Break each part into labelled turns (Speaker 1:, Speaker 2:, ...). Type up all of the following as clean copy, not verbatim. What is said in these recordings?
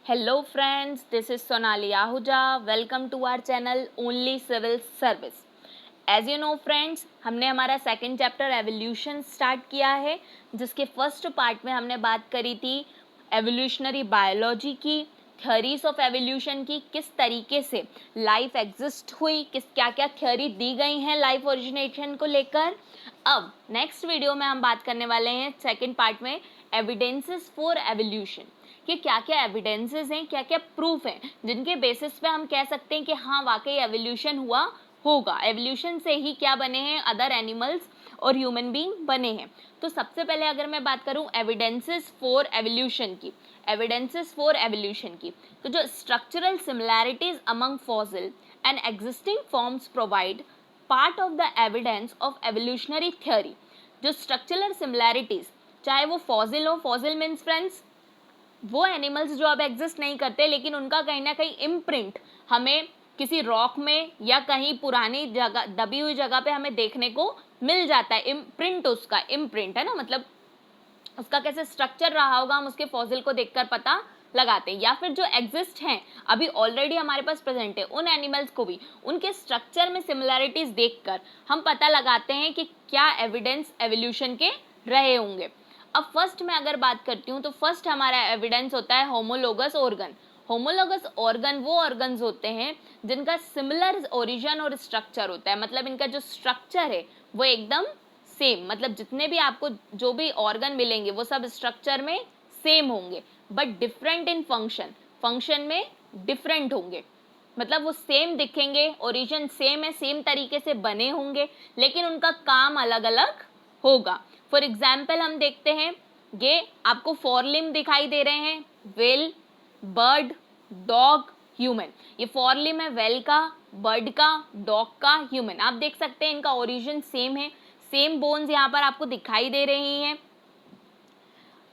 Speaker 1: Hello friends, this is Sonali Ahuja. Welcome to our channel Only Civil Service. As you know friends, हमने हमारा second chapter evolution start किया है, जिसके first part में हमने बात करी थी एवोल्यूशनरी बायोलॉजी की, थ्योरीज ऑफ एवोल्यूशन की, किस तरीके से लाइफ एग्जिस्ट हुई, किस क्या क्या थ्योरी दी गई हैं लाइफ ओरिजिनेशन को लेकर। अब नेक्स्ट वीडियो में हम बात करने वाले हैं सेकंड पार्ट में एविडेंसेस फॉर एवोल्यूशन, कि क्या क्या एविडेंसेस हैं, क्या क्या प्रूफ हैं जिनके बेसिस पे हम कह सकते हैं कि हाँ वाकई एवोल्यूशन हुआ होगा, एवोल्यूशन से ही क्या बने हैं, अदर एनिमल्स और ह्यूमन बीइंग बने हैं। तो सबसे पहले अगर मैं बात करूं एविडेंसेस फॉर एवोल्यूशन की, तो जो structural similarities among fossil and existing forms provide part of the evidence of evolutionary theory. जो स्ट्रक्चरल सिमिलैरिटीज, चाहे वो फॉसिल हो, फॉसिल मीन्स फ्रेंड्स वो एनिमल्स जो अब एग्जिस्ट नहीं करते, लेकिन उनका कहीं ना कहीं इम्प्रिंट हमें किसी रॉक में या कहीं पुरानी जगह, दबी हुई जगह पे हमें देखने को मिल जाता है। इम्प्रिंट, उसका इम्प्रिंट है ना, मतलब उसका कैसे स्ट्रक्चर रहा होगा हम उसके फॉसिल को देखकर पता लगाते हैं। या फिर जो एग्जिस्ट हैं अभी ऑलरेडी हमारे पास प्रेजेंट है, उन एनिमल्स को भी उनके स्ट्रक्चर में सिमिलैरिटीज देखकर हम पता लगाते हैं कि क्या एविडेंस एवोल्यूशन के रहे होंगे। अब फर्स्ट में अगर बात करती हूँ तो फर्स्ट हमारा एविडेंस होता है होमोलोगस ऑर्गन। होमोलोगस ऑर्गन वो ऑर्गन्स होते हैं जिनका सिमिलर ओरिजिन और स्ट्रक्चर होता है, मतलब इनका जो स्ट्रक्चर है वो एकदम सेम, मतलब जितने भी आपको जो भी ऑर्गन मिलेंगे वो सब स्ट्रक्चर में सेम होंगे, but different in function, function में डिफरेंट होंगे। मतलब वो सेम दिखेंगे, ओरिजिन सेम है, सेम तरीके से बने होंगे, लेकिन उनका काम अलग अलग होगा। फॉर एग्जाम्पल हम देखते हैं, ये आपको फोर लिम्ब दिखाई दे रहे हैं, वेल, बर्ड, डॉग, ह्यूमन। ये फोर लिम्ब है वेल का, बर्ड का, डॉग का, ह्यूमन। आप देख सकते हैं इनका ओरिजिन सेम है, सेम बोन्स यहाँ पर आपको दिखाई दे रही हैं,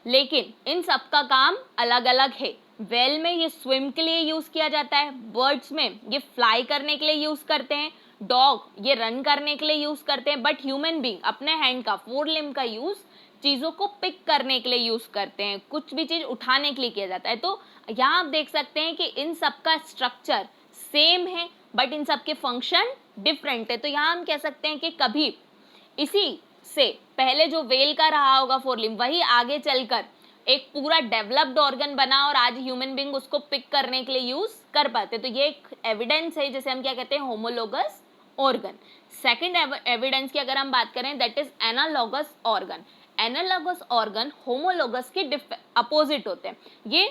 Speaker 1: लेकिन इन सब का काम अलग अलग है। वेल में ये स्विम के लिए यूज किया जाता है, बर्ड्स में ये फ्लाई करने के लिए यूज करते हैं, डॉग ये रन करने के लिए यूज करते हैं, बट ह्यूमन बीइंग अपने हैंड का, फोर लिम्ब का यूज चीजों को पिक करने के लिए यूज करते हैं, कुछ भी चीज उठाने के लिए किया जाता है। तो यहाँ आप देख सकते हैं कि इन सब का स्ट्रक्चर सेम है, बट इन सब के फंक्शन डिफरेंट है। तो यहाँ हम कह सकते हैं कि कभी इसी से पहले जो वेल का रहा होगा फोर लिम्ब, वही आगे चलकर एक पूरा डेवलप्ड ऑर्गन बना और आज ह्यूमन बीइंग उसको पिक करने के लिए यूज कर पाते। तो ये एक एविडेंस है जिसे हम क्या कहते हैं, होमोलोगस ऑर्गन। सेकंड एविडेंस की अगर हम बात करें, that is analogous organ. Analogous organ homologous के अपोजिट होते हैं, ये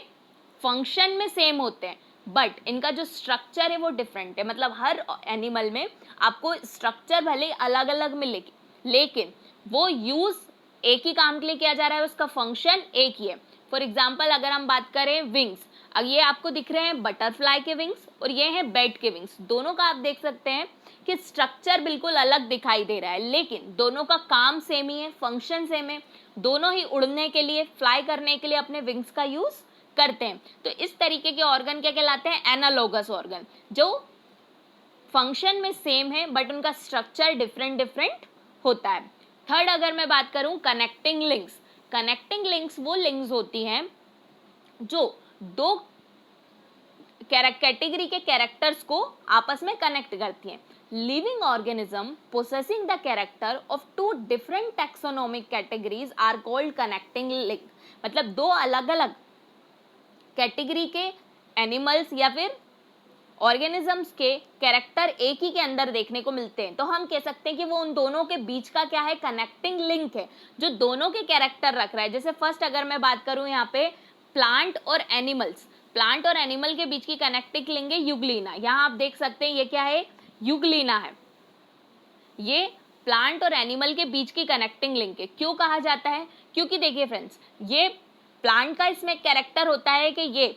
Speaker 1: फंक्शन में सेम होते हैं, बट इनका जो स्ट्रक्चर है वो डिफरेंट है। मतलब हर एनिमल में आपको स्ट्रक्चर भले अलग अलग मिलेगी, लेकिन वो यूज एक ही काम के लिए किया जा रहा है, उसका फंक्शन एक ही है। फॉर एग्जाम्पल अगर हम बात करें विंग्स, अब ये आपको दिख रहे हैं बटरफ्लाई के विंग्स और ये हैं बैट के विंग्स, दोनों का आप देख सकते हैं कि स्ट्रक्चर बिल्कुल अलग दिखाई दे रहा है, लेकिन दोनों का काम सेम ही है, फंक्शन सेम है, दोनों ही उड़ने के लिए, फ्लाई करने के लिए अपने विंग्स का यूज करते हैं। तो इस तरीके के ऑर्गन क्या कहलाते हैं, एनालॉगस ऑर्गन, जो फंक्शन में सेम है बट उनका स्ट्रक्चर डिफरेंट होता है। थर्ड अगर मैं बात करूं, कनेक्टिंग लिंक्स। कनेक्टिंग लिंक्स वो लिंक्स होती हैं जो दो कैटेगरी के कैरेक्टर्स को आपस में कनेक्ट करती हैं। Living organism possessing the character of two different taxonomic categories are called connecting link. मतलब दो अलग अलग कैटेगरी के एनिमल्स या फिर ऑर्गेनिजम्स के कैरेक्टर एक ही के अंदर देखने को मिलते हैं, तो हम कह सकते हैं कि वो उन दोनों के बीच का क्या है, कनेक्टिंग लिंक है, जो दोनों के कैरेक्टर रख रहा है। जैसे फर्स्ट अगर मैं बात करूं यहाँ पे प्लांट और एनिमल्स, प्लांट और एनिमल के बीच की कनेक्टिंग लिंक है यूग्लिना। यहाँ आप देख सकते हैं ये क्या है, यूग्लिना है, ये प्लांट और एनिमल के बीच की कनेक्टिंग लिंक है। क्यों कहा जाता है, क्योंकि देखिए फ्रेंड्स, ये प्लांट का इसमें कैरेक्टर होता है कि ये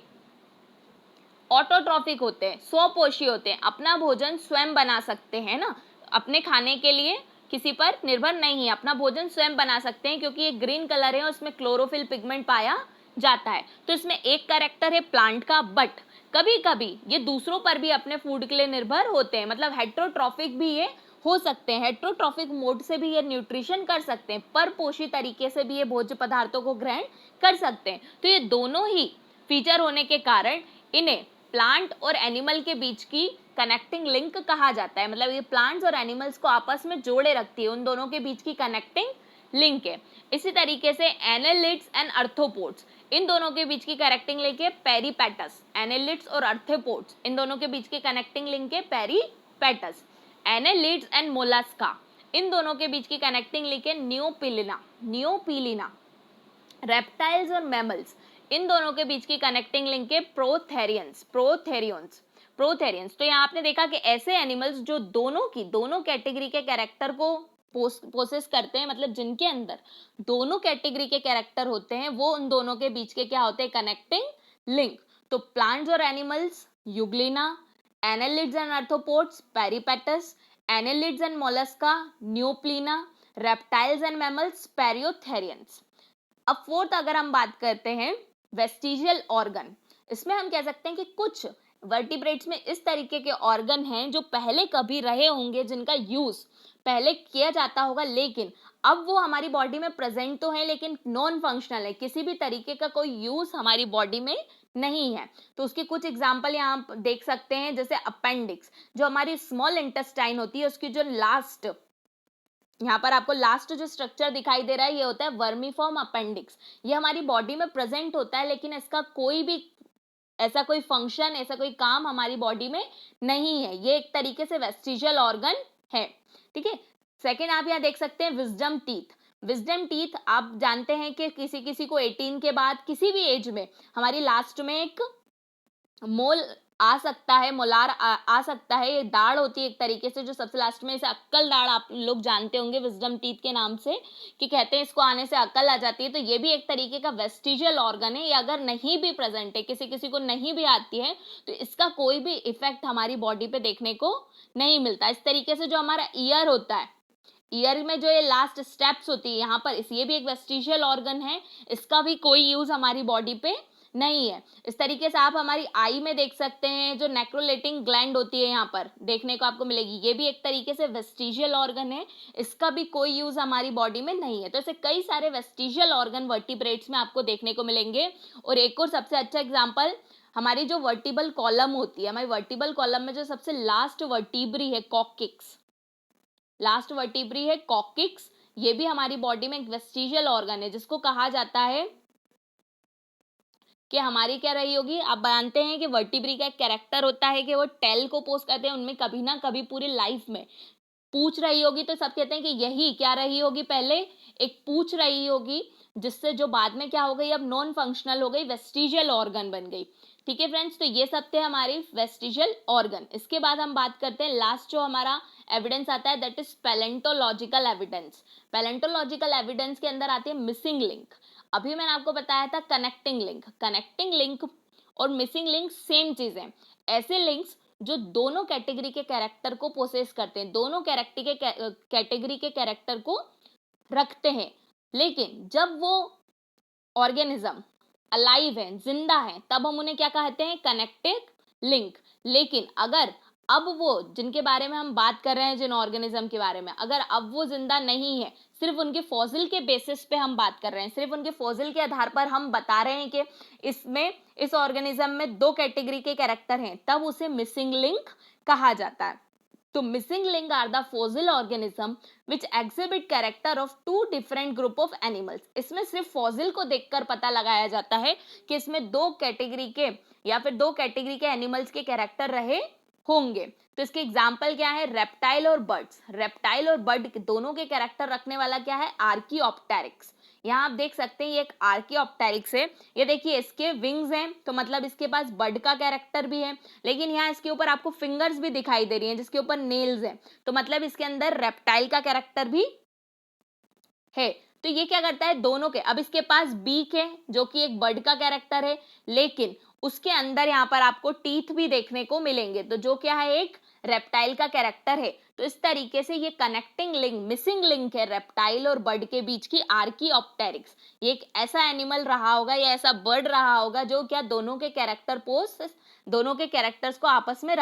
Speaker 1: ऑटोट्रॉफिक होते हैं, स्वपोषी होते हैं, अपना भोजन स्वयं बना सकते हैं ना, अपने खाने के लिए किसी पर निर्भर नहीं है, अपना भोजन स्वयं बना सकते हैं, क्योंकि ये ग्रीन कलर है और इसमें क्लोरोफिल पिगमेंट पाया जाता है। तो इसमें एक कैरेक्टर है प्लांट का, बट कभी कभी ये दूसरों पर भी अपने फूड के लिए निर्भर होते हैं, मतलब हेट्रोट्रॉफिक भी ये हो सकते हैं, हेट्रोट्रॉफिक मोड से भी ये न्यूट्रिशन कर सकते हैं, परपोषी तरीके से भी ये भोज्य पदार्थों को ग्रहण कर सकते हैं। तो ये दोनों ही फीचर होने के कारण इन्हें प्लांट और एनिमल के बीच की कनेक्टिंग लिंक कहा जाता है। मतलब ये प्लांट्स और एनिमल्स को आपस में जोड़े रखती है, उन दोनों के बीच की कनेक्टिंग लिंक है। इसी तरीके से एनालिड्स एंड आर्थ्रोपोड्स, इन दोनों के बीच की कनेक्टिंग लिंक है पेरीपेटस। एनालिड्स और आर्थ्रोपोड्स, इन दोनों के बीच की कनेक्टिंग लिंक है पेरीपेटस। एनालिड्स एंड मोलस्का, इन दोनों के बीच की कनेक्टिंग लिंक है नियोपिलिना। रेप्टाइल्स और मैमल्स, इन दोनों के बीच की कनेक्टिंग लिंक है प्रोथेरियंस। तो यहाँ आपने देखा कि ऐसे एनिमल्स जो दोनों कैटेगरी के कैरेक्टर को पोसेस करते हैं, मतलब जिनके अंदर दोनों कैटेगरी के कैरेक्टर होते हैं, वो उन दोनों के बीच के क्या होते हैं, कनेक्टिंग लिंक। तो प्लांट्स और animals Euglena, annelids and arthropods Peripatus, annelids and Mollusca Neopilina, reptiles and mammals prototherians. अब फोर्थ अगर हम बात करते हैं वेस्टिजियल ऑर्गन, इसमें हम कह सकते हैं कि कुछ वर्टिब्रेट्स में इस तरीके के ऑर्गन हैं जो पहले कभी रहे होंगे, जिनका यूज पहले किया जाता होगा, लेकिन अब वो हमारी बॉडी में प्रेजेंट तो है लेकिन नॉन फंक्शनल है, किसी भी तरीके का कोई यूज हमारी बॉडी में नहीं है। तो उसकी कुछ एग्जांपल यहाँ देख सकते हैं, जैसे अपेंडिक्स, जो हमारी स्मॉल इंटेस्टाइन होती है, उसकी जो लास्ट, यहाँ पर आपको लास्ट जो स्ट्रक्चर दिखाई दे रहा है, ये होता है वर्मीफॉर्म अपेंडिक्स। ये हमारी बॉडी में प्रेजेंट होता है लेकिन इसका कोई भी ऐसा कोई फंक्शन, ऐसा कोई काम हमारी बॉडी में नहीं है। ये एक तरीके से वेस्टिजियल ऑर्गन है, ठीक है। सेकेंड आप यहाँ देख सकते हैं विजडम टीथ। विजडम टीथ आप जानते हैं कि किसी किसी को 18 के बाद किसी भी एज में हमारी लास्ट में एक मोल आ सकता है, मोलार आ सकता है। ये दाढ़ होती है एक तरीके से जो सबसे लास्ट में, इसे अक्कल दाढ़ आप लोग जानते होंगे विजडम टीथ के नाम से, कि कहते हैं इसको आने से अक्कल आ जाती है। तो ये भी एक तरीके का वेस्टिजियल ऑर्गन है। ये अगर नहीं भी प्रेजेंट है, किसी किसी को नहीं भी आती है, तो इसका कोई भी इफेक्ट हमारी बॉडी पे देखने को नहीं मिलता। इस तरीके से जो हमारा ईयर होता है, ईयर में जो ये लास्ट स्टेप्स होती है यहाँ पर, ये भी एक वेस्टिजियल ऑर्गन है, इसका भी कोई यूज हमारी बॉडी पे नहीं है। इस तरीके से आप हमारी आई में देख सकते हैं, जो नेक्रोलेटिंग ग्लैंड होती है यहाँ पर देखने को आपको मिलेगी, ये भी एक तरीके से वेस्टिजियल ऑर्गन है, इसका भी कोई यूज हमारी बॉडी में नहीं है। तो ऐसे कई सारे वेस्टिजियल ऑर्गन वर्टिब्रेट्स में आपको देखने को मिलेंगे। और एक और सबसे अच्छा एग्जाम्पल, हमारी जो वर्टिबल कॉलम होती है, हमारी वर्टिबल कॉलम में जो सबसे लास्ट वर्टिब्री है कॉक्सिक्स, लास्ट वर्टिब्री है कॉक्सिक्स, ये भी हमारी बॉडी में एक वेस्टिजियल ऑर्गन है, जिसको कहा जाता है कि हमारी क्या रही होगी। आप जानते हैं कि वर्टिब्री का एक कैरेक्टर होता है कि वो टेल को पोस्ट करते हैं, उनमें कभी ना कभी पूरी लाइफ में पूछ रही होगी, तो सब कहते हैं कि यही क्या रही होगी, पहले एक पूछ रही होगी, जिससे जो बाद में क्या हो गई, अब नॉन फंक्शनल हो गई, वेस्टिजियल ऑर्गन बन गई। ठीक है फ्रेंड्स, तो ये सब थे हमारे वेस्टिजियल ऑर्गन। इसके बाद हम बात करते हैं लास्ट जो हमारा एविडेंस आता है, that is palaeontological evidence. Palaeontological evidence के अंदर आती है मिसिंग लिंक। अभी मैंने आपको बताया था कनेक्टिंग लिंक और मिसिंग लिंक सेम चीज है। ऐसे लिंक्स जो दोनों कैटेगरी के कैरेक्टर को पोसेस करते हैं, दोनों कैटेगरी के कैरेक्टर को रखते हैं, लेकिन जब वो ऑर्गेनिज्म अलाइव है, जिंदा है, तब हम उन्हें क्या कहते हैं, कनेक्टेड लिंक। लेकिन अगर अब वो जिनके बारे में हम बात कर रहे हैं, जिन ऑर्गेनिज्म के बारे में, अगर अब वो जिंदा नहीं है, सिर्फ उनके फॉसिल के बेसिस पे हम बात कर रहे हैं, सिर्फ उनके फॉसिल के आधार पर हम बता रहे हैं कि इसमें, इस ऑर्गेनिज्म में दो कैटेगरी के कैरेक्टर हैं, तब उसे मिसिंग लिंक कहा जाता है। तो missing link are the fossil organism which exhibit character of two different group of animals. इसमें सिर्फ फॉसिल को देखकर पता लगाया जाता है कि इसमें दो कैटेगरी के या फिर दो कैटेगरी के एनिमल्स के कैरेक्टर रहे होंगे। तो इसके एग्जाम्पल क्या है, रेप्टाइल और बर्ड्स। रेप्टाइल और बर्ड दोनों के कैरेक्टर रखने वाला क्या है, आर्कियोप्टेरिक्स। यहाँ आप देख सकते हैं ये एक आर्कियोप्टेरिक्स है। ये देखिए इसके विंग्स हैं, तो मतलब इसके पास बर्ड का कैरेक्टर भी है, लेकिन यहाँ इसके ऊपर आपको फिंगर्स भी दिखाई दे रही हैं जिसके ऊपर नेल्स हैं, तो मतलब इसके अंदर रेप्टाइल का कैरेक्टर भी है। तो ये क्या करता है, दोनों के, अब इसके पास बीक है जो कि एक बर्ड का कैरेक्टर है, लेकिन उसके अंदर यहाँ पर आपको टीथ भी देखने को मिलेंगे, तो जो क्या है, एक रेप्टाइल का कैरेक्टर है। तो इस तरीके से ये कनेक्टिंग लिंक, मिसिंग लिंक है रेप्टाइल और बर्ड के बीच की, आर्कियोप्टेरिक्स। ये एक ऐसा एनिमल रहा होगा या ऐसा बर्ड रहा होगा जो क्या दोनों के कैरेक्टर्स को आपस में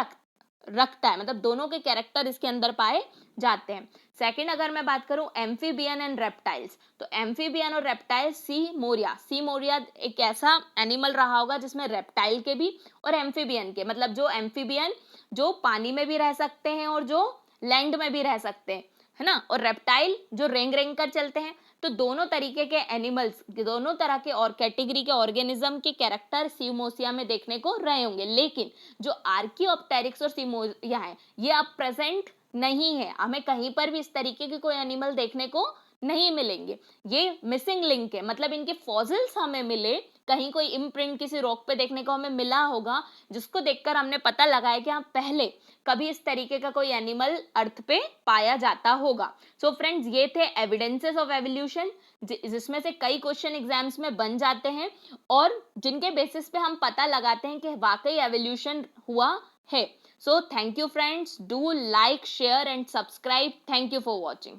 Speaker 1: रखता है, मतलब दोनों के कैरेक्टर इसके अंदर पाए जाते हैं। सेकंड अगर मैं बात करूं एम्फीबियन एंड रेप्टाइल्स, तो एम्फीबियन और रेप्टाइल सी मोरिया एक ऐसा एनिमल रहा होगा जिसमें रेप्टाइल के भी और एम्फीबियन के, मतलब जो एम्फीबियन जो पानी में भी रह सकते हैं और जो लैंड में भी रह सकते हैं, है ना, और रेप्टाइल जो रेंग रेंग कर चलते हैं। तो दोनों तरीके के एनिमल्स, दोनों तरह के और कैटेगरी के ऑर्गेनिज्म के कैरेक्टर सीमोसिया में देखने को रहे होंगे, लेकिन जो आर्कियोप्टेरिक्स और सीमोसिया है ये अब प्रेजेंट नहीं है, हमें कहीं पर भी इस तरीके के कोई एनिमल देखने को नहीं मिलेंगे। ये मिसिंग लिंक है, मतलब इनके फॉसिल्स हमें मिले, कहीं कोई इम्प्रिंट किसी रॉक पे देखने को हमें मिला होगा, जिसको देखकर हमने पता लगाया कि हाँ पहले कभी इस तरीके का कोई एनिमल अर्थ पे पाया जाता होगा। सो फ्रेंड्स, ये थे एविडेंसेस ऑफ एवोल्यूशन, जिसमें से कई क्वेश्चन एग्जाम्स में बन जाते हैं और जिनके बेसिस पे हम पता लगाते हैं कि वाकई एवोल्यूशन हुआ है। So thank you friends, do like, share and subscribe. Thank you for watching.